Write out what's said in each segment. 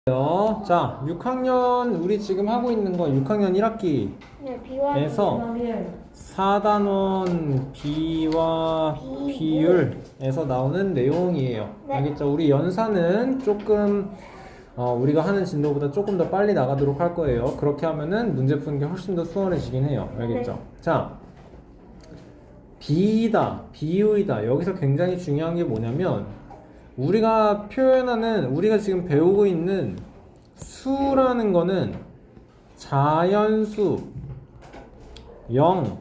자, 6학년 우리 지금 하고 있는 거 6학년 1학기에서 4단원 비와 비율에서 나오는 내용이에요. 네. 알겠죠? 우리 연산은 조금 우리가 하는 진도보다 조금 더 빨리 나가도록 할 거예요. 그렇게 하면은 문제 푸는 게 훨씬 더 수월해지긴 해요. 알겠죠? 네. 자, 비이다, 비유이다. 여기서 굉장히 중요한 게 뭐냐면 우리가 지금 배우고 있는 수라는 거는 자연수, 영,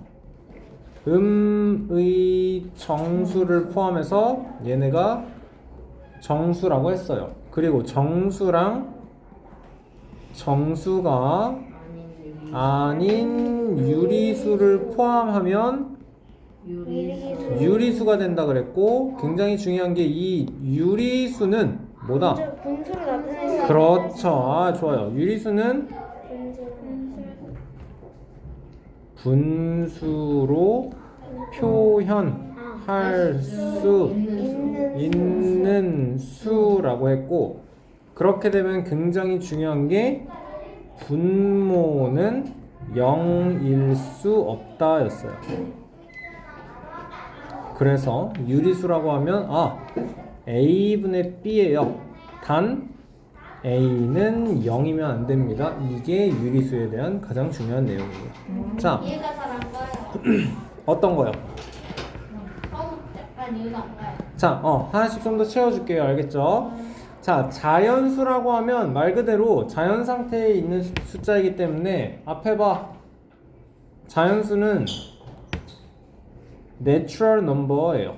의 정수를 포함해서 얘네가 정수라고 했어요. 그리고 정수랑 정수가 아닌 유리수를 포함하면 유리수가 된다 그랬고, 굉장히 중요한 게 이 유리수는 뭐다? 분수로 나타낼 수 있는 그렇죠. 아, 좋아요. 유리수는 분수로 표현할 수 있는 수라고 했고, 그렇게 되면 굉장히 중요한 게 분모는 0일 수 없다 였어요. 그래서 유리수라고 하면 A분의 B예요. 단 A는 0이면 안 됩니다. 이게 유리수에 대한 가장 중요한 내용이에요. 자, 이해가 잘 안 가요. 어떤 거요? 약간 이해가 안 가요. 자, 하나씩 좀 더 채워줄게요. 알겠죠? 자, 자연수라고 하면 말 그대로 자연 상태에 있는 숫자이기 때문에 앞에 봐. 자연수는 natural number예요.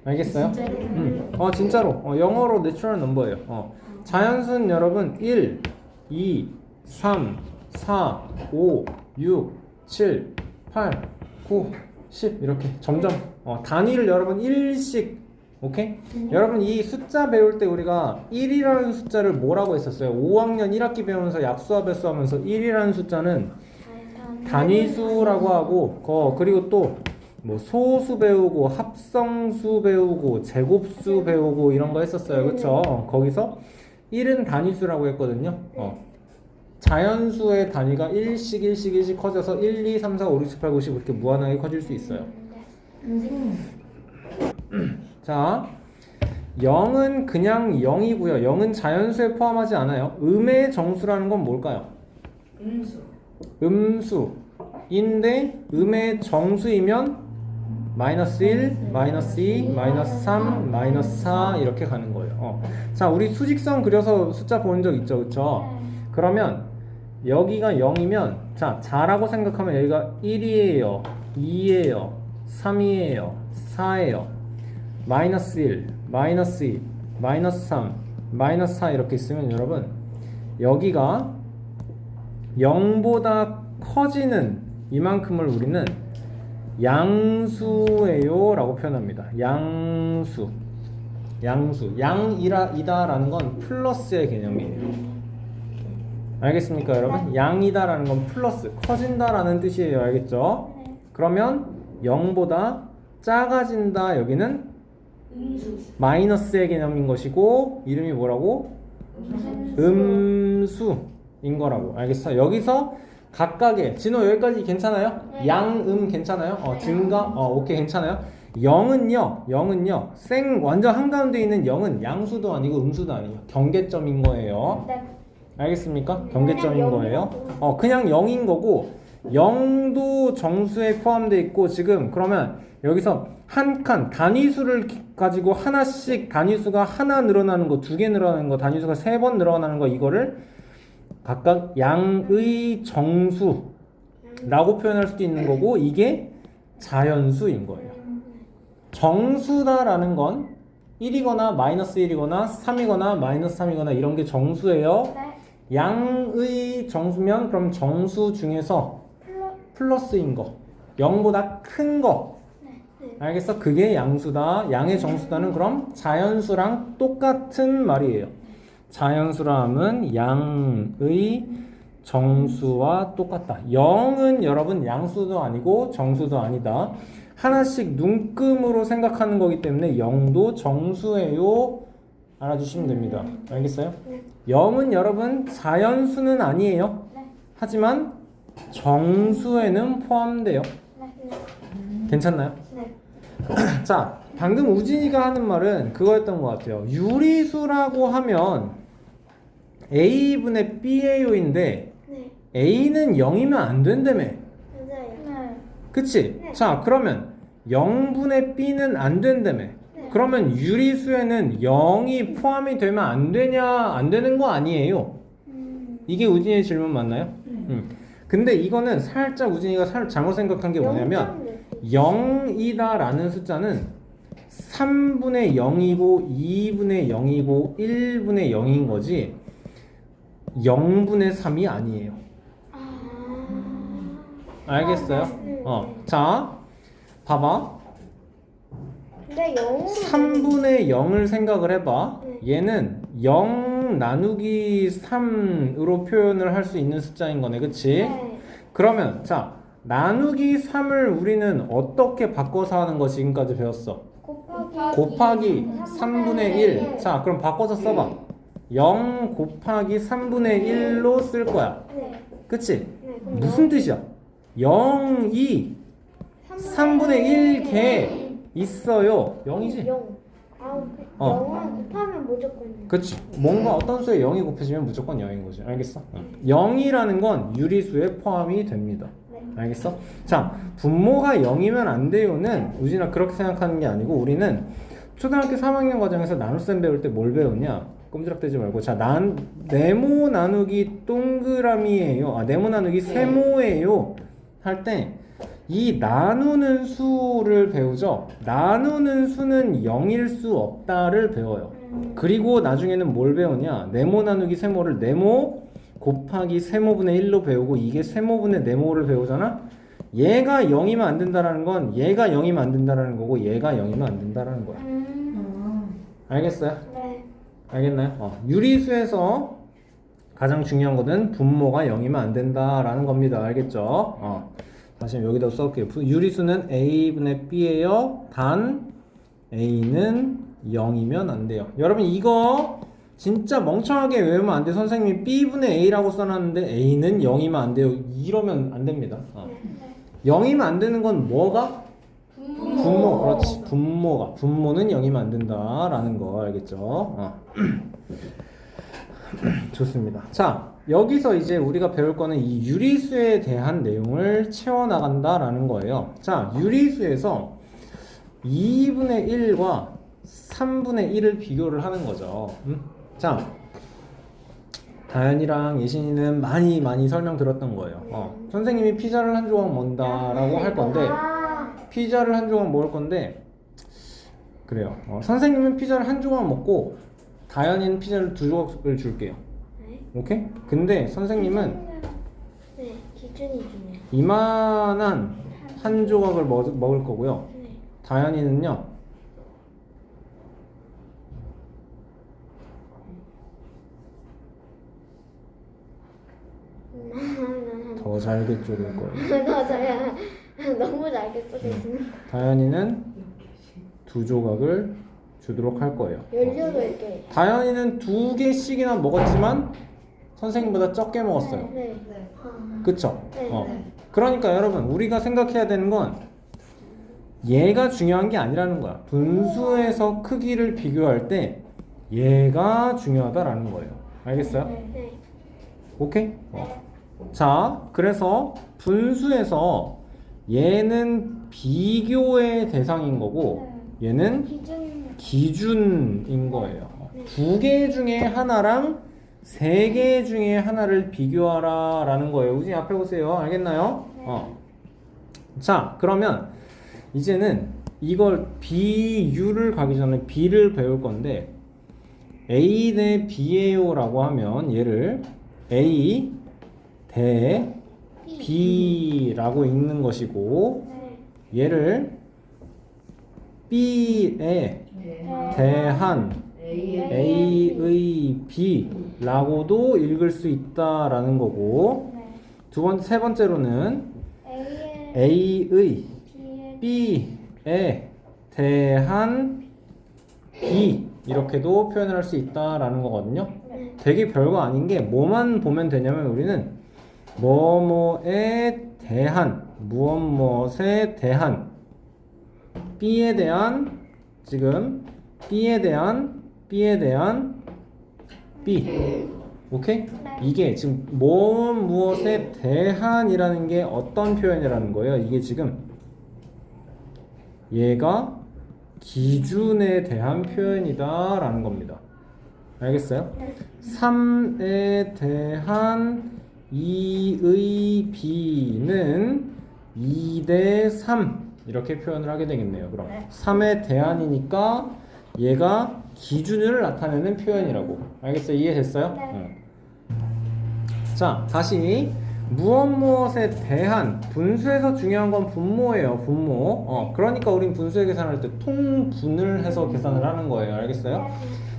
알겠어요? 진짜로? 진짜로. 영어로 natural number예요. 자연수는 여러분 1, 2, 3, 4, 5, 6, 7, 8, 9, 10 이렇게 점점 단위를 여러분 1씩 오케이? 여러분 이 숫자 배울 때 우리가 1이라는 숫자를 뭐라고 했었어요? 5학년 1학기 배우면서 약수와 배수하면서 1이라는 숫자는 단위수라고 하고 그리고 또 뭐 소수 배우고 합성수 배우고 제곱수 배우고 이런 거 했었어요. 그쵸? 거기서 1은 단위수라고 했거든요. 자연수의 단위가 1씩 커져서 1, 2, 3, 4, 5, 6, 7, 8, 9, 10 이렇게 무한하게 커질 수 있어요. 자, 0은 그냥 0이고요. 0은 자연수에 포함하지 않아요. 음의 정수라는 건 뭘까요? 음수인데 음의 정수이면 마이너스 1, 마이너스 2, 마이너스 3, 마이너스 4 이렇게 가는 거예요. 자, 우리 수직선 그려서 숫자 본 적 있죠? 그쵸? 그러면 여기가 0이면 자, 자라고 생각하면 여기가 1이에요, 2예요, 3이에요, 4예요, 마이너스 1, 마이너스 2, 마이너스 3, 마이너스 4 이렇게 있으면 여러분 여기가 0보다 커지는 이만큼을 우리는 양수예요 라고 표현합니다. 양이다 라는 건 플러스의 개념이에요. 알겠습니까 여러분? 양이다 라는 건 플러스, 커진다 라는 뜻이에요. 알겠죠? 그러면 0보다 작아진다, 여기는 마이너스의 개념인 것이고 이름이 뭐라고? 음수인 거라고. 알겠어? 여기서 각각의 진호 여기까지 괜찮아요? 네. 양음 괜찮아요? 증가? 오케이 괜찮아요? 0은요 완전 한가운데 있는 0은 양수도 아니고 음수도 아니에요. 경계점인 거예요. 네. 알겠습니까? 경계점인 그냥 거예요. 그냥 0인 거고 0도 정수에 포함되어 있고, 지금 그러면 여기서 한 칸 단위수를 가지고 하나씩 단위수가 하나 늘어나는 거, 두 개 늘어나는 거, 단위수가 세 번 늘어나는 거, 이거를 각각 양의 정수라고 표현할 수도 있는 거고, 이게 자연수인 거예요. 정수다라는 건 1이거나 마이너스 1이거나 3이거나 마이너스 3이거나 이런 게 정수예요. 양의 정수면 그럼 정수 중에서 플러스인 거, 0보다 큰 거. 알겠어? 그게 양수다. 양의 정수다는 그럼 자연수랑 똑같은 말이에요. 자연수라 함은 양의 정수와 똑같다. 0은 여러분 양수도 아니고 정수도 아니다. 하나씩 눈금으로 생각하는 거기 때문에 0도 정수예요. 알아주시면 됩니다. 알겠어요? 0은 여러분 자연수는 아니에요. 네. 하지만 정수에는 포함돼요. 네. 괜찮나요? 네. 자, 방금 우진이가 하는 말은 그거였던 것 같아요. 유리수라고 하면 A분의 B예요인데 네. A는 0이면 안 된다며. 맞아요. 네. 그치? 네. 자, 그러면 0분의 B는 안 된다며. 네. 그러면 유리수에는 0이 포함이 되면 안 되냐, 안 되는 거 아니에요? 이게 우진이의 질문 맞나요? 근데 이거는 살짝 우진이가 잘못 생각한 게 뭐냐면 0이다라는 숫자는 3분의 0이고 2분의 0이고 1분의 0인 거지 0분의 3이 아니에요. 알겠어요? 자, 봐봐. 근데 0으로 3분의 0을 생각을 해봐. 네. 얘는 0 나누기 3으로 표현을 할 수 있는 숫자인 거네. 그치? 네. 그러면 자, 나누기 3을 우리는 어떻게 바꿔서 하는 거 지금까지 배웠어? 곱하기 3분의 1. 자, 그럼 바꿔서 써봐. 0 곱하기 3분의 1로 쓸 거야. 네. 그치? 네. 그럼 무슨 뜻이야? 0이 3분의 1개 있어요. 0이지? 0. 어. 0은 곱하면 무조건 그치. 뭔가 어떤 수에 0이 곱해지면 무조건 0인 거지. 알겠어? 0이라는 건 유리수에 포함이 됩니다. 네. 알겠어? 자, 분모가 0이면 안 돼요는 우진아 그렇게 생각하는 게 아니고 우리는 초등학교 3학년 과정에서 나눗셈 배울 때 뭘 배우냐? 꼼지락대지 말고 자, 네모 나누기 동그라미예요. 네모 나누기 세모예요. 할 때 이 나누는 수를 배우죠. 나누는 수는 0일 수 없다를 배워요. 그리고 나중에는 뭘 배우냐? 네모 나누기 세모를 네모 곱하기 세모분의 1로 배우고 이게 세모분의 네모를 배우잖아. 얘가 0이면 안 된다라는 건 얘가 0이면 안 된다라는 거고 얘가 0이면 안 된다라는 거야. 알겠어요? 네. 알겠나요? 유리수에서 가장 중요한 거는 분모가 0이면 안 된다라는 겁니다. 알겠죠? 다시 여기다 써볼게요. 유리수는 A분의 B예요. 단 A는 0이면 안 돼요. 여러분 이거 진짜 멍청하게 외우면 안 돼. 선생님이 B분의 A라고 써놨는데 A는 0이면 안 돼요. 이러면 안 됩니다. 0이면 안 되는 건 뭐가? 분모. 그렇지. 분모는 0이면 안 된다라는 거 알겠죠? 좋습니다. 자, 여기서 이제 우리가 배울 거는 이 유리수에 대한 내용을 채워나간다라는 거예요. 자, 유리수에서 2분의 1과 3분의 1을 비교를 하는 거죠. 자, 다현이랑 예신이는 많이 설명 들었던 거예요. 선생님이 피자를 한 조각 먹는다라고 할 건데 피자를 한 조각 먹을 건데 그래요. 선생님은 피자를 한 조각 먹고 다현이는 피자를 2조각을 줄게요. 네. 오케이? 근데 선생님은 네. 기준이 중요해요. 이만한 한 조각을 먹을 거고요. 네. 다현이는요 더 잘게 쪼갤 거예요. 맞아요. 너무 잘게 쪼개지는. 다현이는 2조각을 주도록 할 거예요. 18개. 다현이는 2개씩이나 먹었지만 선생님보다 적게 먹었어요. 네. 그쵸? 네. 그러니까 여러분 우리가 생각해야 되는 건 얘가 중요한 게 아니라는 거야. 분수에서 크기를 비교할 때 얘가 중요하다라는 거예요. 알겠어요? 네. 오케이? 자, 그래서 분수에서 얘는 비교의 대상인 거고 얘는 기준인 거예요. 2개 중에 하나랑 3개 중에 하나를 비교하라 라는 거예요. 우진이 앞에 보세요. 알겠나요? 자, 그러면 이제는 이걸 비율을 가기 전에 B를 배울 건데 A 대 B예요 라고 하면 얘를 A 대 B라고 읽는 것이고 얘를 B에 대한 A의 B라고도 읽을 수 있다라는 거고 세 번째로는 A의 B에 대한 B 이렇게도 표현을 할 수 있다라는 거거든요. 되게 별거 아닌 게 뭐만 보면 되냐면 우리는 뭐뭐에 대한 무엇무엇에 대한 B에 대한 지금 B에 대한 B 오케이? 이게 지금 무엇에 대한이라는 게 어떤 표현이라는 거예요? 이게 지금 얘가 기준에 대한 표현이다 라는 겁니다. 알겠어요? 3에 대한 2의 B는 2대 3 이렇게 표현을 하게 되겠네요. 그럼 3에 대한이니까 얘가 기준을 나타내는 표현이라고. 알겠어요? 이해됐어요? 네. 자, 다시 무엇에 대한 분수에서 중요한 건 분모예요. 분모. 그러니까 우린 분수의 계산할 때 통분을 해서 계산을 하는 거예요. 알겠어요?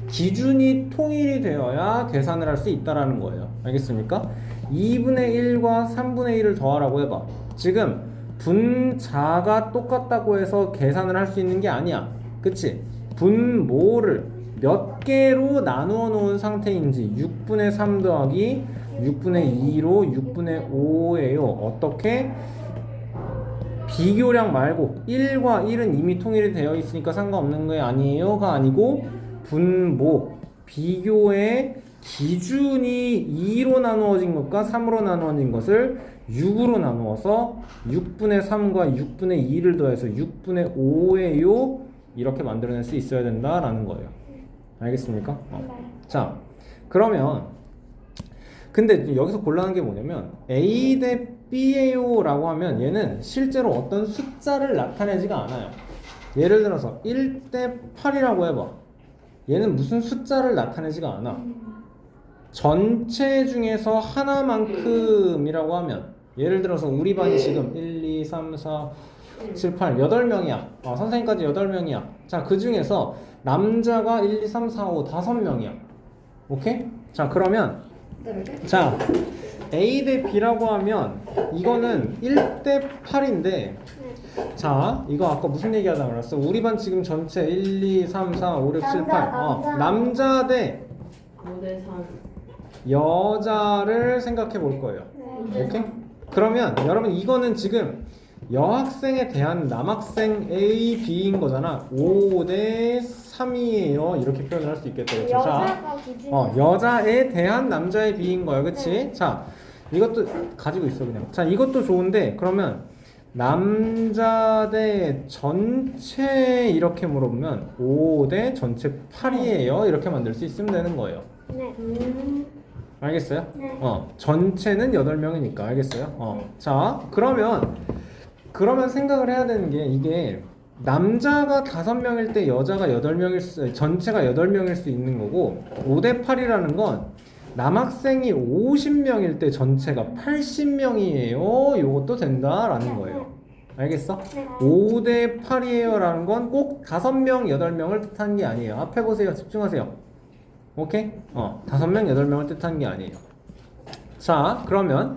기준이 통일이 되어야 계산을 할 수 있다라는 거예요. 알겠습니까? 2분의 1과 3분의 1을 더하라고 해봐. 지금 분자가 똑같다고 해서 계산을 할 수 있는 게 아니야. 그치? 분모를 몇 개로 나누어 놓은 상태인지 6분의 3 더하기 6분의 2로 6분의 5예요. 어떻게? 비교량 말고 1과 1은 이미 통일이 되어 있으니까 상관없는 거 아니에요가 아니고 분모 비교의 기준이 2로 나누어진 것과 3으로 나누어진 것을 6으로 나누어서 6분의 3과 6분의 2를 더해서 6분의 5예요. 이렇게 만들어낼 수 있어야 된다라는 거예요. 알겠습니까? 자, 그러면 근데 여기서 곤란한 게 뭐냐면 A 대 B예요 라고 하면 얘는 실제로 어떤 숫자를 나타내지가 않아요. 예를 들어서 1대 8이라고 해봐. 얘는 무슨 숫자를 나타내지가 않아. 전체 중에서 하나만큼이라고 하면 예를 들어서 우리 반이 지금 1, 2, 3, 4, 7, 8, 8명이야. 선생님까지 8명이야. 자, 그 중에서 남자가 1, 2, 3, 4, 5, 5명이야. 오케이? 자, 그러면 자, A 대 B라고 하면 이거는 1대 8인데 자, 이거 아까 무슨 얘기 하다 말았어? 우리 반 지금 전체 1, 2, 3, 4, 5, 6, 7, 8 남자 대 5대 3. 여자를 생각해 볼 거예요. 오케이? 그러면 여러분 이거는 지금 여학생에 대한 남학생 A, B인 거잖아. 5대 3이에요. 이렇게 표현을 할 수 있겠다. 그렇죠? 여자가 기준이 여자에 대한 남자의 B인 거야. 그치? 네. 자, 이것도 가지고 있어 그냥. 자, 이것도 좋은데 그러면 남자 대 전체 이렇게 물어보면 5대 전체 8이에요. 이렇게 만들 수 있으면 되는 거예요. 네. 알겠어요? 네. 전체는 8명이니까 알겠어요? 자, 그러면 생각을 해야 되는 게 이게 남자가 5명일 때 여자가 8명일 전체가 8명일 수 있는 거고 5대 8이라는 건 남학생이 50명일 때 전체가 80명이에요. 요것도 된다라는 거예요. 알겠어? 네. 5대 8이에요 라는 건 꼭 5명, 8명을 뜻하는 게 아니에요. 앞에 보세요. 집중하세요. 오케이? 5명, 8명을 뜻하는 게 아니에요. 자, 그러면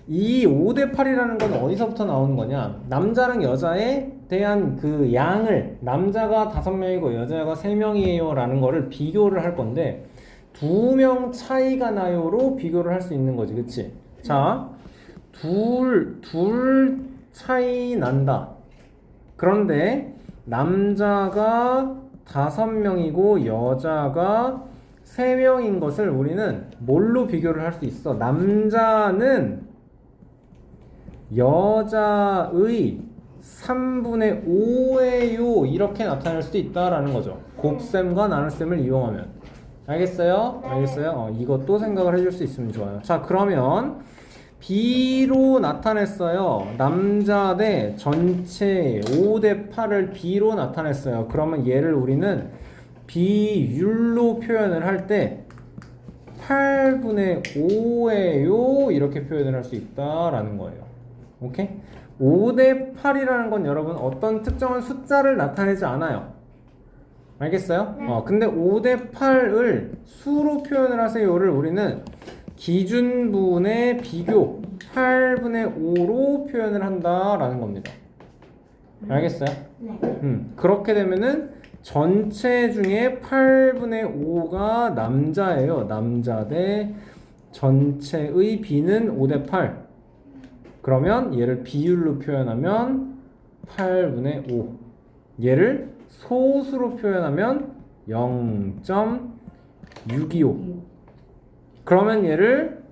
이 5대 8이라는 건 어디서부터 나오는 거냐? 남자랑 여자에 대한 그 양을 남자가 5명이고 여자가 3명이에요 라는 거를 비교를 할 건데 2명 차이가 나요로 비교를 할 수 있는 거지. 그치? 자, 둘 차이 난다. 그런데 남자가 5명이고 여자가 3명인 것을 우리는 뭘로 비교를 할 수 있어? 남자는 여자의 3분의 5예요. 이렇게 나타낼 수도 있다라는 거죠. 곱셈과 나눗셈을 이용하면. 알겠어요? 네. 알겠어요? 이것도 생각을 해줄 수 있으면 좋아요. 자, 그러면 B로 나타냈어요. 남자 대 전체 5대 8을 B로 나타냈어요. 그러면 얘를 우리는 비율로 표현을 할 때 8분의 5예요. 이렇게 표현을 할 수 있다라는 거예요. 오케이? 5대 8이라는 건 여러분 어떤 특정한 숫자를 나타내지 않아요. 알겠어요? 네. 근데 5대 8을 수로 표현을 하세요를 우리는 기준분의 비교 8분의 5로 표현을 한다라는 겁니다. 알겠어요? 네. 그렇게 되면은 전체 중에 8분의 5가 남자예요. 남자 대 전체의 B는 5 대 8. 그러면 얘를 비율로 표현하면 8분의 5. 얘를 소수로 표현하면 0.625. 그러면 얘를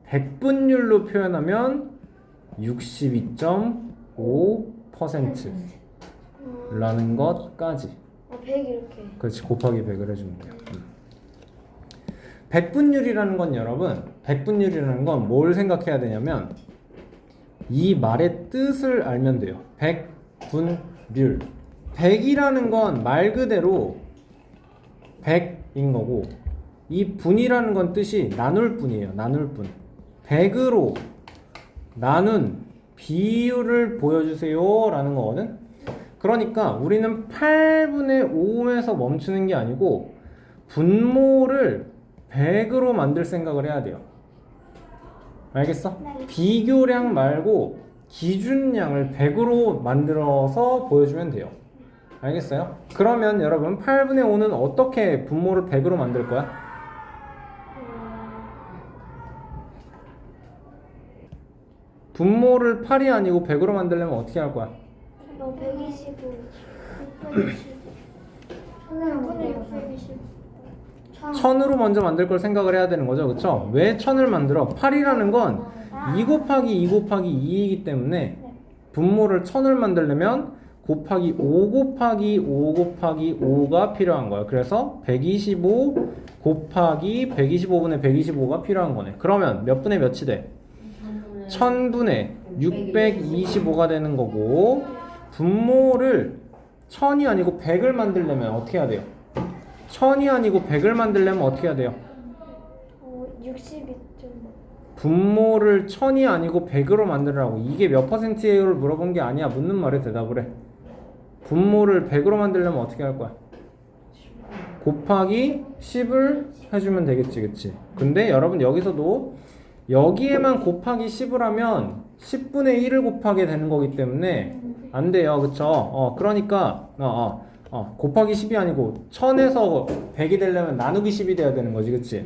백분율로 표현하면 62.5% 라는 것까지. 100 이렇게. 그렇지, 곱하기 100을 해주면 돼요. 백분율이라는 건 여러분, 백분율이라는 건 뭘 생각해야 되냐면 이 말의 뜻을 알면 돼요. 백분율. 100이라는 건 말 그대로 100인 거고, 이 분이라는 건 뜻이 나눌 뿐이에요. 나눌 뿐. 100으로 나눈 비율을 보여주세요 라는 거거든. 그러니까 우리는 8분의 5에서 멈추는 게 아니고 분모를 100으로 만들 생각을 해야 돼요. 알겠어? 네. 비교량 말고 기준량을 100으로 만들어서 보여주면 돼요. 알겠어요? 그러면 여러분 8분의 5는 어떻게 분모를 100으로 만들 거야? 분모를 8이 아니고 100으로 만들려면 어떻게 할 거야? 125. 620. 620. 1000으로 먼저 만들 걸 생각을 해야 되는 거죠. 그쵸? 왜 1000을 만들어? 8이라는 건 2 곱하기 2 곱하기 2이기 때문에 분모를 1000을 만들려면 곱하기 5 곱하기 5 곱하기 5가 필요한 거예요. 그래서 125 곱하기 125분의 125가 필요한 거네. 그러면 몇 분의 몇이 돼? 1000분의 625가 되는 거고, 분모를 1000이 아니고 100을 만들려면 어떻게 해야 돼요? 1000이 아니고 100을 만들려면 어떻게 해야 돼요? 62점. 분모를 1000이 아니고 100으로 만들으라고. 이게 몇 %예요를 물어본 게 아니야. 묻는 말에 대답을 해. 분모를 100으로 만들려면 어떻게 할 거야? 곱하기 10을 해주면 되겠지, 그치? 근데 여러분 여기서도 여기에만 곱하기 10을 하면 10분의 1을 곱하게 되는 거기 때문에 안 돼요, 그쵸? 그러니까 곱하기 10이 아니고 1000에서 100이 되려면 나누기 10이 돼야 되는 거지, 그치?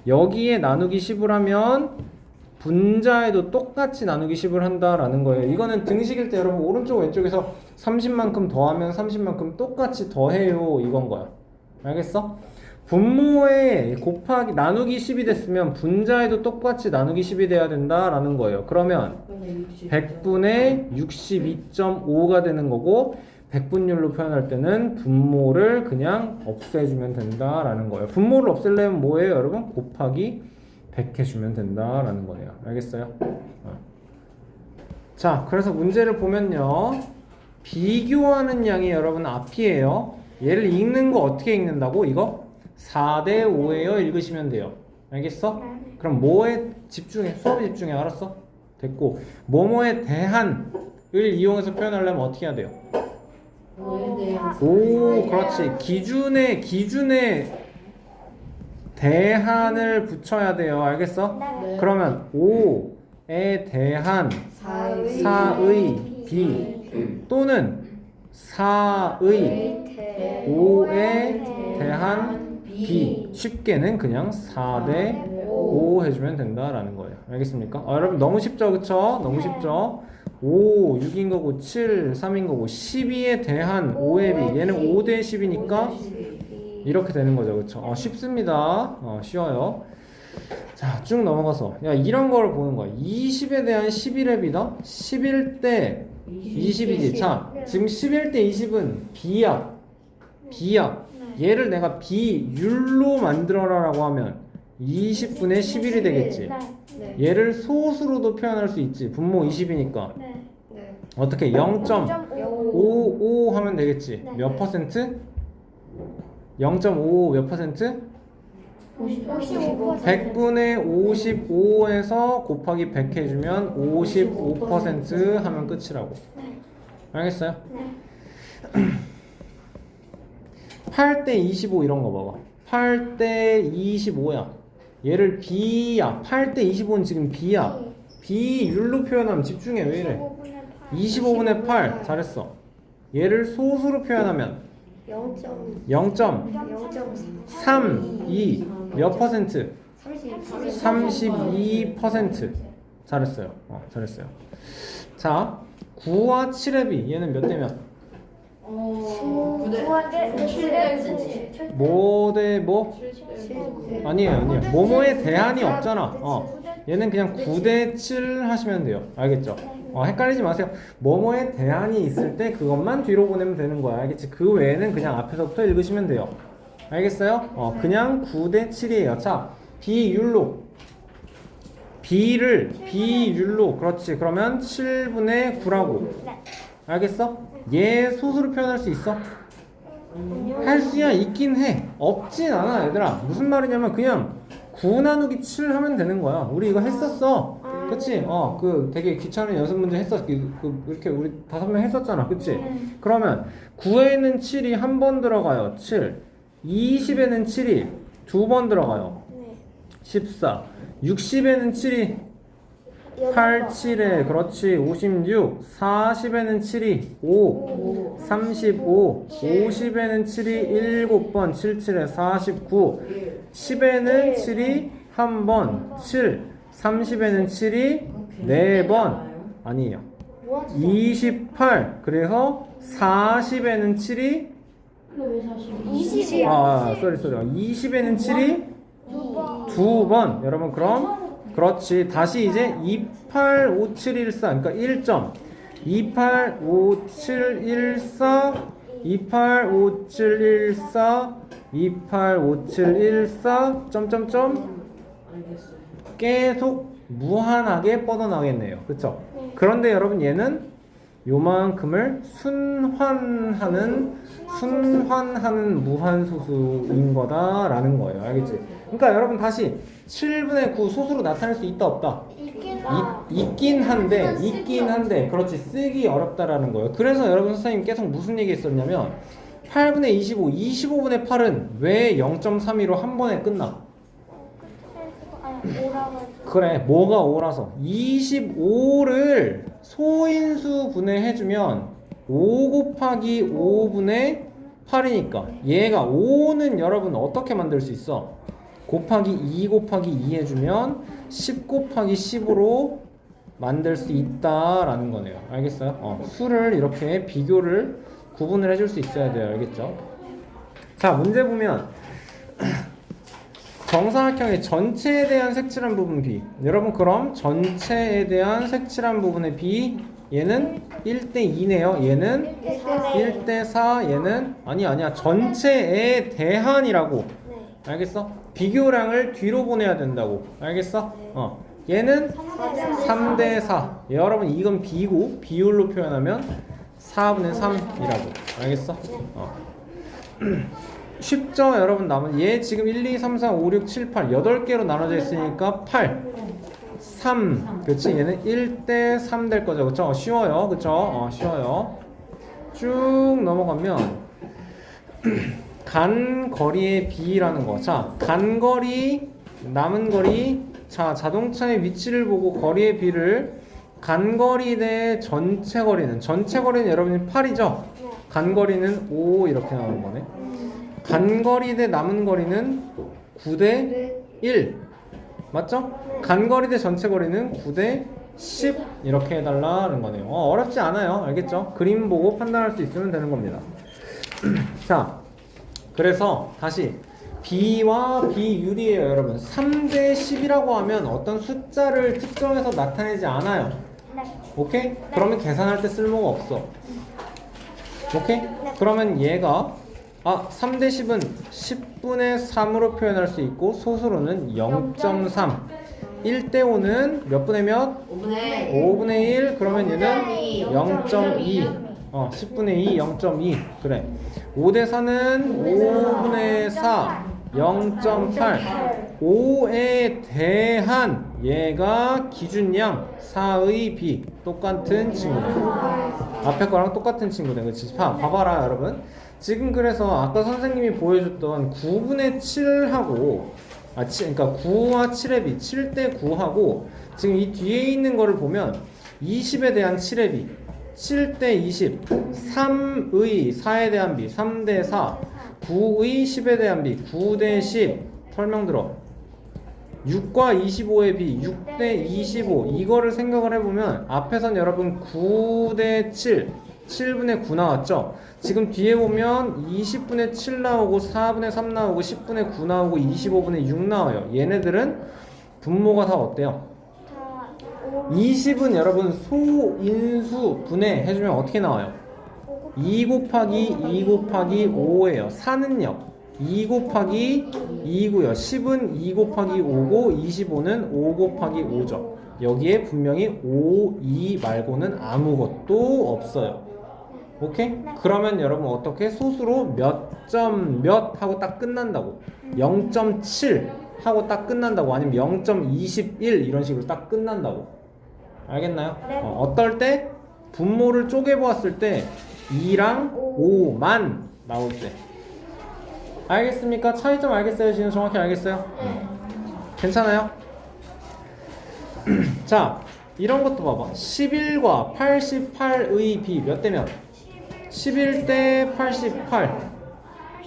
여기에 나누기 10을 하면 분자에도 똑같이 나누기 10을 한다라는 거예요. 이거는 등식일 때 여러분 오른쪽 왼쪽에서 30만큼 더하면 30만큼 똑같이 더해요, 이건 거야. 알겠어? 분모에 곱하기 나누기 10이 됐으면 분자에도 똑같이 나누기 10이 돼야 된다라는 거예요. 그러면 100분의 62.5가 되는 거고, 백분율로 표현할 때는 분모를 그냥 없애주면 된다라는 거예요. 분모를 없애려면 뭐예요, 여러분? 곱하기 100 해주면 된다라는 거예요. 알겠어요? 자, 그래서 문제를 보면요, 비교하는 양이 여러분 앞이에요. 얘를 읽는 거 어떻게 읽는다고? 이거 4대 5예요. 읽으시면 돼요. 알겠어? 그럼 뭐에 집중해? 수업에 집중해. 알았어? 됐고, 뭐뭐에 대한을 이용해서 표현하려면 어떻게 해야 돼요? 오, 그렇지. 기준에 대한을 붙여야 돼요. 알겠어? 네. 그러면 5에 대한 4의 B 또는 4의 5에 대한 B. 쉽게는 그냥 4대 5 해주면 된다라는 거예요. 알겠습니까? 여러분 너무 쉽죠? 그쵸? 너무 쉽죠? 5, 6인 거고 7, 3인 거고 12에 대한 5의 B. 얘는 5대 10이니까 이렇게 되는 거죠. 그쵸? 쉽습니다. 쉬워요. 자, 쭉 넘어가서 야, 이런 걸 보는 거야. 20에 대한 11의 B다? 11대 20이지. 자, 지금 11대 20은 B야. B야. 얘를 내가 비율로 만들어라라고 하면 20분의 11이 되겠지. 얘를 소수로도 표현할 수 있지. 분모 20이니까. 어떻게 0.55 하면 되겠지. 몇 퍼센트? 0.55 몇 퍼센트? 100분의 55에서 곱하기 100 해주면 55% 하면 끝이라고. 알겠어요? 8대 25 이런 거 봐봐. 8대 25야. 얘를 B야. 8대 25는 지금 B야. B율로 표현하면 집중해. 왜 이래? 25분의 8. 잘했어. 얘를 소수로 표현하면 0.32 몇 퍼센트? 32%. 잘했어요. 잘했어요. 자, 9와 7의 비 얘는 몇 대면? 뭐 대 뭐? 아니에요. 뭐뭐에 대한이 없잖아. 얘는 그냥 9대 7 하시면 돼요. 알겠죠? 헷갈리지 마세요. 뭐뭐에 대한이 있을 때 그것만 뒤로 보내면 되는 거야. 알겠지? 그 외에는 그냥 앞에서부터 읽으시면 돼요. 알겠어요? 그냥 9대 7이에요. 자, 비율로. 비율로. 그렇지. 그러면 7분의 9라고. 알겠어? 얘 소수로 표현할 수 있어? 할 수야 있긴 해. 없진 않아, 얘들아. 무슨 말이냐면 그냥 9 나누기 7 하면 되는 거야. 우리 이거 했었어. 그치? 그 되게 귀찮은 연습 문제 했었. 이렇게 우리 5명 했었잖아. 그치? 그러면 9에는 7이 한 번 들어가요. 7. 20에는 7이 두 번 들어가요. 14. 60에는 7이 8, 7에 그렇지 56. 40에는 7이 5. 35. 50에는 7이 7번 7, 7에 49. 10에는 7이 한 번 7. 30에는 7이 4번 아니에요. 28. 그래서 40에는 7이 20. 쏘리. 20에는 7이 두 번. 여러분 그럼 그렇지. 다시 이제 285714 그러니까 1점 285714 285714 285714 점점점 계속 무한하게 뻗어나가겠네요. 그쵸? 그런데 여러분 얘는 요만큼을 순환하는 무한소수인 거다라는 거예요. 알겠지? 그러니까 여러분 다시 7분의 9 소수로 나타낼 수 있다 없다? 있긴 한데 그렇지 쓰기 어렵다라는 거예요. 그래서 여러분 선생님 계속 무슨 얘기 했었냐면 8분의 25 25분의 8은 왜 0.32로 한 번에 끝나? 그래 뭐가 5라서 25를 소인수 분해해주면 5 곱하기 5분의 8이니까 얘가 5는 여러분 어떻게 만들 수 있어? 곱하기 2 곱하기 2 해주면 10 곱하기 10으로 만들 수 있다라는 거네요. 알겠어요? 수를 이렇게 비교를 구분을 해줄 수 있어야 돼요. 알겠죠? 자 문제 보면 정사각형의 전체에 대한 색칠한 부분 B. 여러분 그럼 전체에 대한 색칠한 부분의 B 얘는 1대 2네요. 얘는 1대 4. 얘는 아니야. 전체에 대한이라고. 알겠어? 비교량을 뒤로 보내야 된다고. 알겠어? 얘는 3대 4. 여러분 이건 B고 비율로 표현하면 4분의 3이라고. 알겠어? 쉽죠? 여러분 남은 얘 지금 1, 2, 3, 4, 5, 6, 7, 8 8개로 나눠져 있으니까 8 3 그치? 얘는 1대 3 될 거죠. 그쵸? 쉬워요. 그쵸? 쉬워요. 쭉 넘어가면 간거리의 비라는 거. 자 간거리 남은 거리. 자 자동차의 위치를 보고 거리의 비를 간거리 대 전체 거리는 여러분이 8이죠? 간거리는 5 이렇게 나오는 거네. 간거리 대 남은 거리는 9대 1 맞죠? 간거리 대 전체 거리는 9대 10 이렇게 해달라는 거네요. 어렵지 않아요. 알겠죠? 그림 보고 판단할 수 있으면 되는 겁니다. 자 그래서 다시 B와 비율이에요. 여러분 3대 10이라고 하면 어떤 숫자를 특정해서 나타내지 않아요. 오케이? 그러면 계산할 때 쓸모가 없어. 오케이? 그러면 얘가 3대 10은 10분의 3으로 표현할 수 있고 소수로는 0.3 1대 5는 몇 분의 몇? 5분의 1 그러면 얘는 0.2 10분의 2 0.2 그래 5대 4는 5분의 4 0.8 5에 대한 얘가 기준량 4의 B 똑같은 친구네. 앞에 거랑 똑같은 친구네. 그치? 봐봐라 여러분. 지금 그래서 아까 선생님이 보여줬던 9분의 7하고 그러니까 9와 7의 비 7대 9하고 지금 이 뒤에 있는 거를 보면 20에 대한 7의 비 7대 20, 3의 4에 대한 비, 3대 4, 9의 10에 대한 비, 9대 10. 설명 들어. 6과 25의 비, 6대 25. 이거를 생각을 해보면 앞에선 여러분 9대 7, 7분의 9 나왔죠? 지금 뒤에 보면 20분의 7 나오고 4분의 3 나오고 10분의 9 나오고 25분의 6 나와요. 얘네들은 분모가 다 어때요? 20은 여러분 소인수 분해 해주면 어떻게 나와요? 2 곱하기 2 곱하기 5예요. 4는요 2 곱하기 2고요. 10은 2 곱하기 5고 25는 5 곱하기 5죠. 여기에 분명히 5, 2 말고는 아무것도 없어요. 오케이? 그러면 여러분 어떻게 소수로 몇 점 몇 하고 딱 끝난다고. 0.7 하고 딱 끝난다고. 아니면 0.21 이런 식으로 딱 끝난다고. 알겠나요? 어떨 때 분모를 쪼개보았을 때 2랑 5만 나올 때. 알겠습니까? 차이점 알겠어요? 지금 정확히 알겠어요? 괜찮아요? 자, 이런 것도 봐봐. 11과 88의 비 몇 대면? 11대 88.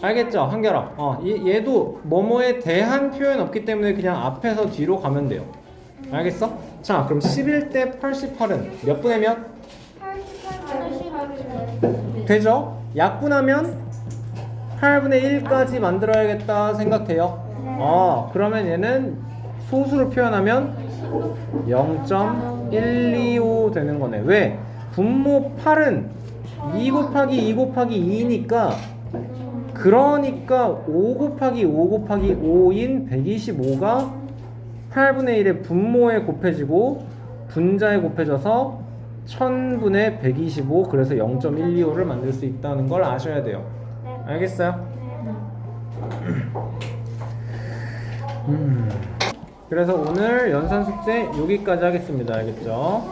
알겠죠? 한결아. 얘도 뭐뭐에 대한 표현 없기 때문에 그냥 앞에서 뒤로 가면 돼요. 알겠어? 자, 그럼 11대 88은 몇 분의 몇? 88. 되죠? 약분하면 8분의 1까지 만들어야겠다 생각돼요? 그러면 얘는 소수로 표현하면 0.125 되는 거네. 왜? 분모 8은 2 곱하기 2 곱하기 2니까 그러니까 5 곱하기 5 곱하기 5인 125가 8분의 1의 분모에 곱해지고 분자에 곱해져서 1000분의 125 그래서 0.125를 만들 수 있다는 걸 아셔야 돼요. 알겠어요? 그래서 오늘 연산 숙제 여기까지 하겠습니다. 알겠죠?